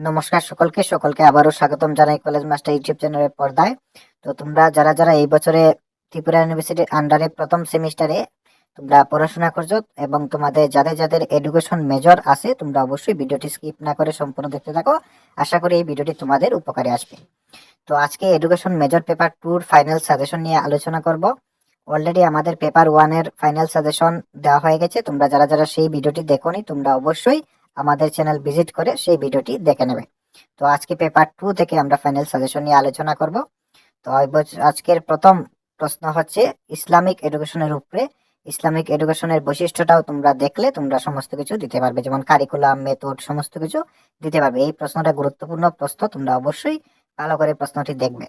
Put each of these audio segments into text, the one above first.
নমস্কার সকলকে আবারও স্বাগতম জানাই কলেজ মাস্টার ইউটিউব চ্যানেলের পর্দায়। তো তোমরা যারা যারা এই বছরে ত্রিপুরা ইউনিভার্সিটির আন্ডারে প্রথম সেমিস্টারে তোমরা পড়াশোনা করছো এবং তোমাদের যাদের যাদের এডুকেশন মেজর আছে, তোমরা অবশ্যই ভিডিওটি স্কিপ না করে সম্পূর্ণ দেখতে থাকো। আশা করি এই ভিডিওটি তোমাদের উপকারে আসবে। তো আজকে education major paper 2 final suggestion নিয়ে আলোচনা করব। অলরেডি আমাদের পেপার 1 এর ফাইনাল সাজেশন দেওয়া হয়ে গেছে। তোমরা যারা যারা সেই ভিডিওটি দেখোনি, তোমরা অবশ্যই আমাদের চ্যানেল ভিজিট করে সেই ভিডিওটি দেখে নেবে। তো আজকে পেপার 2 থেকে আমরা ফাইনাল সাজেশন নিয়ে আলোচনা করব। তো আজকের প্রথম প্রশ্ন হচ্ছে ইসলামিক এডুকেশনের উপরে। ইসলামিক এডুকেশনের বৈশিষ্ট্যটাও তোমরা দেখলে তোমরা সমস্ত কিছু দিতে পারবে, যেমন কারিকুলাম, মেথড, সমস্ত কিছু দিতে পারবে। এই প্রশ্নটা গুরুত্বপূর্ণ প্রশ্ন, তোমরা অবশ্যই ভালো করে প্রশ্নটি দেখবে।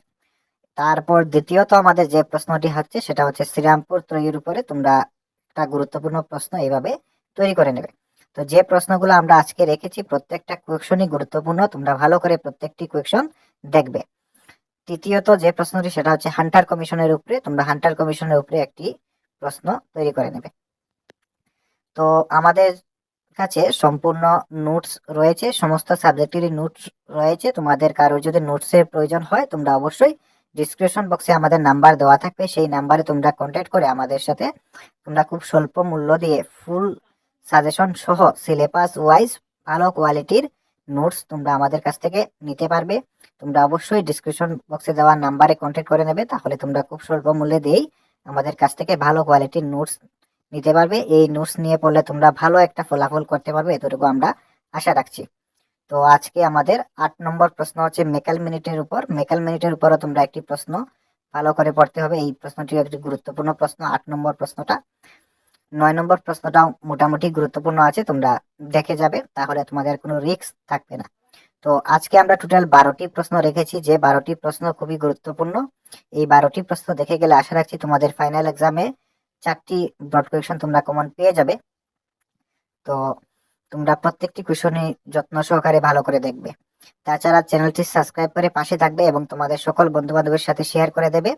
তারপর দ্বিতীয়ত আমাদের যে প্রশ্নটি হচ্ছে সেটা হচ্ছে শ্রীরামপুর ত্রয়ীর উপরে। তোমরা একটা গুরুত্বপূর্ণ প্রশ্ন এইভাবে তৈরি করে নেবে। তো যে প্রশ্নগুলো আমরা আজকে রেখেছি প্রত্যেকটা কোয়েকশনই গুরুত্বপূর্ণ, তোমরা ভালো করে প্রত্যেকটি কোয়েকশন দেখবে। তৃতীয়ত যে প্রশ্নটি সেটা হচ্ছে হান্টার কমিশনের উপরে। তোমরা হান্টার কমিশনের উপরে একটি প্রশ্ন তৈরি করে নেবে। তো আমাদের কাছে সম্পূর্ণ নোটস রয়েছে, সমস্ত সাবজেক্টেরই নোটস রয়েছে। তোমাদের কারোর যদি নোটসের প্রয়োজন হয়, তোমরা অবশ্যই ডিসক্রিপশন বক্সে আমাদের নাম্বার দেওয়া থাকবে, সেই নাম্বারে তোমরা কন্ট্যাক্ট করে আমাদের সাথে তোমরা খুব স্বল্প মূল্য দিয়ে ফুল সাজেশন সহ সিলেবাস ওয়াইজ ভালো কোয়ালিটির নোটস তোমরা আমাদের কাছ থেকে নিতে পারবে। তোমরা অবশ্যই ডিসক্রিপশন বক্সে দেওয়া নাম্বারে কন্ট্যাক্ট করে নেবে, তাহলে তোমরা খুব স্বল্প মূল্যে দিয়েই আমাদের কাছ থেকে ভালো কোয়ালিটির নোটস নিতে পারবে। এই নোটস নিয়ে পড়লে তোমরা ভালো একটা ফলাফল করতে পারবে, এতটুকু আমরা আশা রাখছি। তো আজকে আমাদের 8 নম্বর প্রশ্ন হচ্ছে মেকাল মিনিটের উপর। মেকাল মিনিটের উপরও তোমরা একটি প্রশ্ন ভালো করে পড়তে হবে। এই প্রশ্নটি একটি গুরুত্বপূর্ণ প্রশ্ন, 8 নম্বর প্রশ্নটা। 9 নম্বর প্রশ্নটাও মোটামুটি গুরুত্বপূর্ণ আছে, তোমরা দেখে যাবে, তাহলে তোমাদের কোনো রিস্ক থাকবে না। তো আজকে আমরা টোটাল 12টি প্রশ্ন রেখেছি, যে 12টি প্রশ্ন খুবই গুরুত্বপূর্ণ। এই 12টি প্রশ্ন দেখে গেলে আশা রাখছি তোমাদের ফাইনাল এক্সামে 4টি ব্রড কোয়েকশন তোমরা কমন পেয়ে যাবে। তো তোমরা প্রত্যেকটি কোয়েশনই যত্ন সহকারে ভালো করে দেখবে। তাছাড়া চ্যানেলটি সাবস্ক্রাইব করে পাশে থাকবে এবং তোমাদের সকল বন্ধু বান্ধবের সাথে শেয়ার করে দেবে।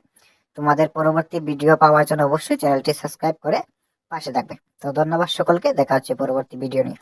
তোমাদের পরবর্তী ভিডিও পাওয়ার জন্য অবশ্যই চ্যানেলটি সাবস্ক্রাইব করে পাশে থাকবে। তো ধন্যবাদ সকলকে, দেখা হচ্ছে পরবর্তী ভিডিও নিয়ে।